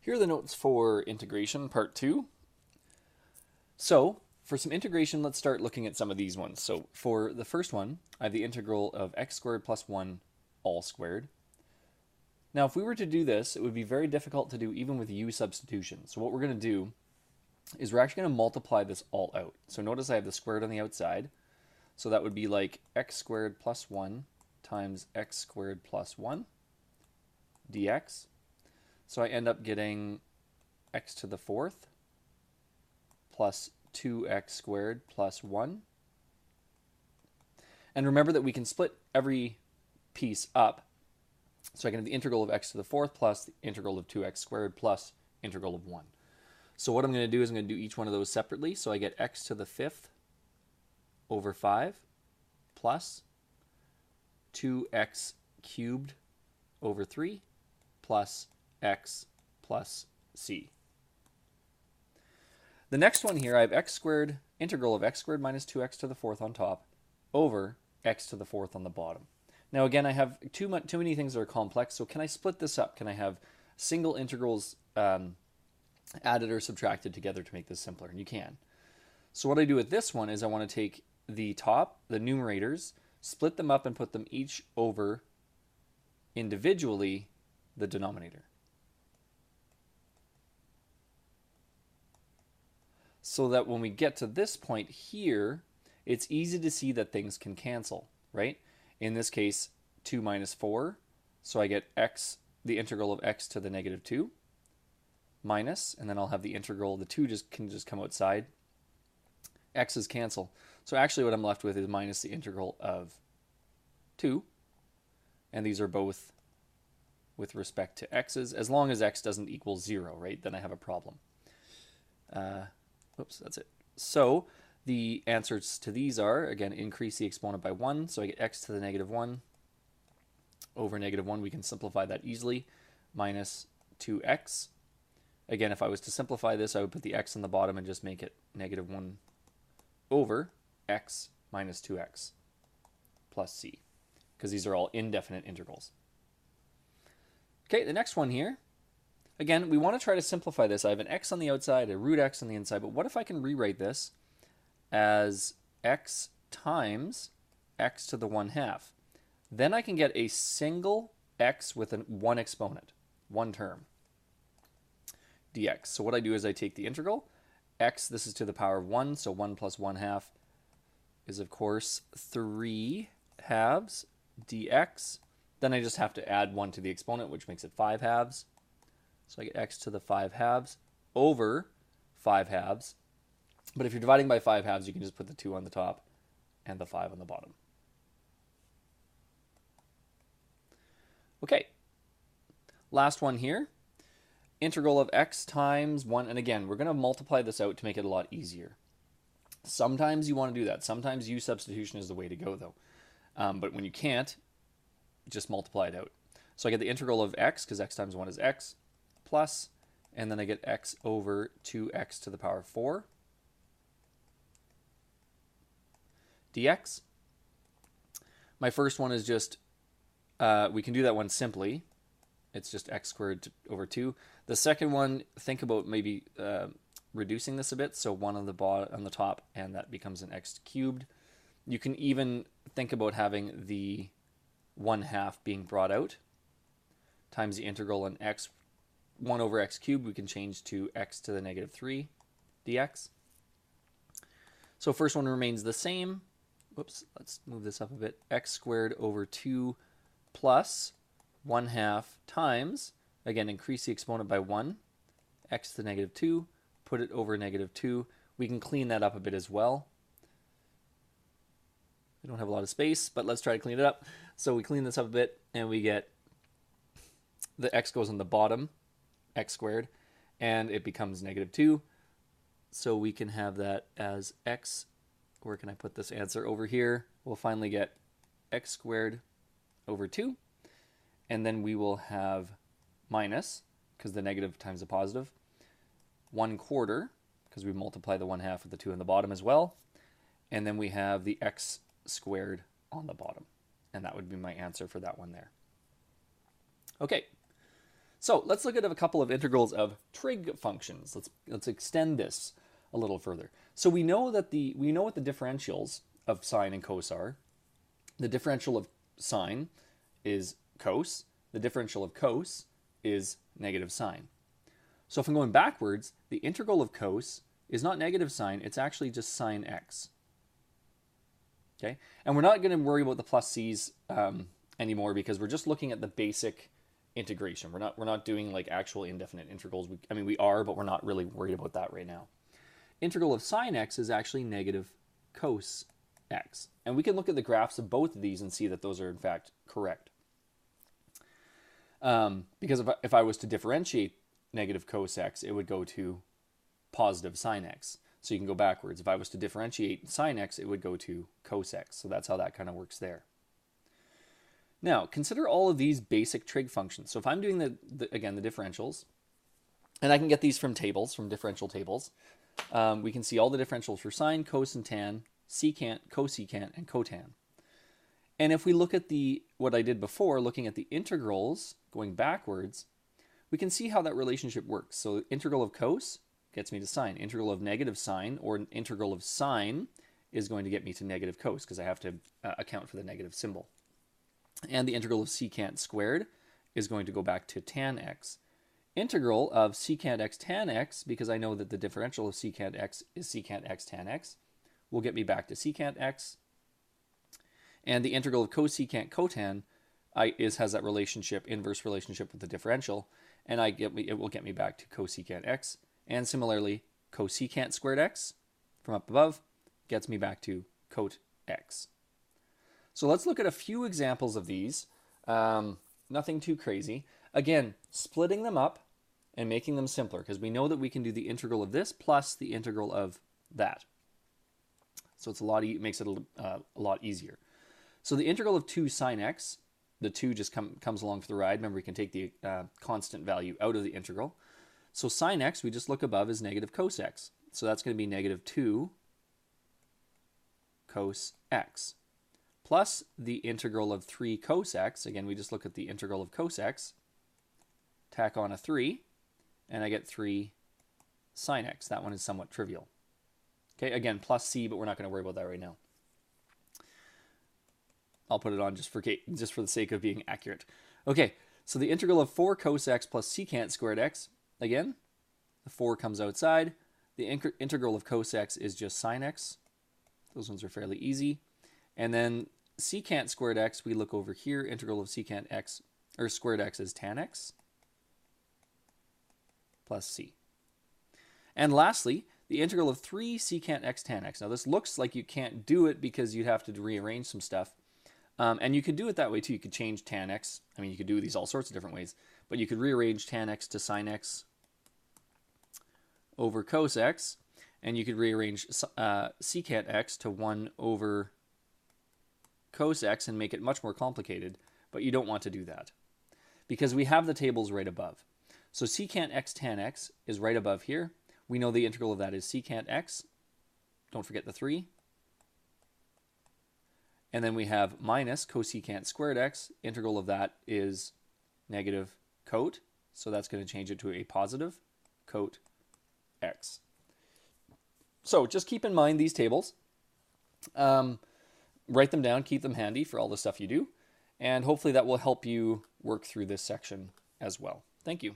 Here are the notes for integration part 2. So for some integration, let's start looking at some of these ones. So for the first one, I have the integral of x squared plus 1 all squared. Now if we were to do this, it would be very difficult to do even with u substitution. So what we're going to do is we're actually going to multiply this all out. So notice I have the squared on the outside. So that would be like x squared plus 1 times x squared plus 1 dx. So I end up getting x to the fourth plus 2x squared plus 1. And remember that we can split every piece up. So I can have the integral of x to the fourth plus the integral of 2x squared plus integral of 1. So what I'm going to do is I'm going to do each one of those separately. So I get x to the fifth over 5 plus 2x cubed over 3 plus x plus c. The next one here, I have x squared, integral of x squared minus 2x to the fourth on top over x to the fourth on the bottom. Now again, I have too many things that are complex, so can I split this up? Can I have single integrals added or subtracted together to make this simpler? And you can. So what I do with this one is I want to take the top, the numerators, split them up and put them each over individually the denominator. So that when we get to this point here, it's easy to see that things can cancel, right? In this case, 2 minus 4, so I get x, the integral of x to the negative 2, minus, and then I'll have the integral, the 2 can just come outside. X's cancel. So actually what I'm left with is minus the integral of 2, and these are both with respect to x's. As long as x doesn't equal 0, right, then I have a problem. Oops, that's it. So the answers to these are, again, increase the exponent by 1. So I get x to the negative 1 over negative 1. We can simplify that easily. Minus 2x. Again, if I was to simplify this, I would put the x on the bottom and just make it negative 1 over x minus 2x plus c, because these are all indefinite integrals. Okay, the next one here. Again, we want to try to simplify this. I have an x on the outside, a root x on the inside, but what if I can rewrite this as x times x to the 1/2? Then I can get a single x with one exponent, one term, dx. So what I do is I take the integral. X, this is to the power of 1, so 1 plus 1/2 is, of course, 3 halves dx. Then I just have to add 1 to the exponent, which makes it 5 halves. So I get x to the 5 halves over 5 halves. But if you're dividing by 5 halves, you can just put the 2 on the top and the 5 on the bottom. Okay, last one here. Integral of x times 1. And again, we're going to multiply this out to make it a lot easier. Sometimes you want to do that. Sometimes u substitution is the way to go, though. But when you can't, just multiply it out. So I get the integral of x, because x times 1 is x, plus, and then I get x over 2x to the power of 4 dx. My first one is just, we can do that one simply. It's just x squared over 2. The second one, think about maybe reducing this a bit, so 1 on the top, and that becomes an x cubed. You can even think about having the 1/2 being brought out, times the integral in x, 1 over x cubed, we can change to x to the negative 3 dx. So first one remains the same. Whoops, let's move this up a bit. X squared over 2 plus 1/2 times, again, increase the exponent by 1, x to the negative 2, put it over negative 2. We can clean that up a bit as well. We don't have a lot of space, but let's try to clean it up. So we clean this up a bit, and we get the x goes on the bottom, x squared, and it becomes negative 2. So we can have that as x. Where can I put this answer? Over here. We'll finally get x squared over 2. And then we will have minus, because the negative times the positive, 1/4, because we multiply the 1/2 with the 2 on the bottom as well. And then we have the x squared on the bottom. And that would be my answer for that one there. Okay, So let's look at a couple of integrals of trig functions. Let's extend this a little further. So we know what the differentials of sine and cos are. The differential of sine is cos. The differential of cos is negative sine. So if I'm going backwards, the integral of cos is not negative sine, it's actually just sine x. Okay, and we're not going to worry about the plus c's anymore because we're just looking at the basic integration. We're not doing like actual indefinite integrals. I mean, we are, but we're not really worried about that right now. Integral of sine x is actually negative cos x. And we can look at the graphs of both of these and see that those are in fact correct. Because if I was to differentiate negative cos x, it would go to positive sine x. So you can go backwards. If I was to differentiate sine x, it would go to cos x. So that's how that kind of works there. Now, consider all of these basic trig functions. So if I'm doing again, the differentials, and I can get these from tables, from differential tables, we can see all the differentials for sine, cos, and tan, secant, cosecant, and cotan. And if we look at what I did before, looking at the integrals going backwards, we can see how that relationship works. So integral of cos gets me to sine. Integral of negative sine, or integral of sine, is going to get me to negative cos because I have to account for the negative symbol. And the integral of secant squared is going to go back to tan x. Integral of secant x tan x, because I know that the differential of secant x is secant x tan x, will get me back to secant x. And the integral of cosecant cotan has that relationship, inverse relationship with the differential, and it will get me back to cosecant x. And similarly, cosecant squared x from up above gets me back to cot x. So let's look at a few examples of these. Nothing too crazy. Again, splitting them up and making them simpler, because we know that we can do the integral of this plus the integral of that. So it's makes it a lot easier. So the integral of 2 sine x, the 2 just comes along for the ride. Remember, we can take the constant value out of the integral. So sine x, we just look above, is negative cos x. So that's going to be negative 2 cos x. Plus the integral of 3 cos x. Again, we just look at the integral of cos x. Tack on a 3, and I get 3 sine x. That one is somewhat trivial. Okay, again, plus c, but we're not going to worry about that right now. I'll put it on just for the sake of being accurate. Okay, so the integral of 4 cos x plus secant squared x. Again, the 4 comes outside. The integral of cos x is just sine x. Those ones are fairly easy. And then secant squared x, we look over here. Integral of secant x, or squared x, is tan x plus c. And lastly, the integral of 3 secant x tan x. Now this looks like you can't do it because you'd have to rearrange some stuff. And you could do it that way too. You could change tan x. I mean, you could do these all sorts of different ways. But you could rearrange tan x to sine x over cos x. And you could rearrange secant x to 1 over cos x and make it much more complicated. But you don't want to do that because we have the tables right above. So secant x tan x is right above here. We know the integral of that is secant x. Don't forget the 3. And then we have minus cosecant squared x. Integral of that is negative cot. So that's going to change it to a positive cot x. So just keep in mind these tables. Write them down, keep them handy for all the stuff you do. And hopefully that will help you work through this section as well. Thank you.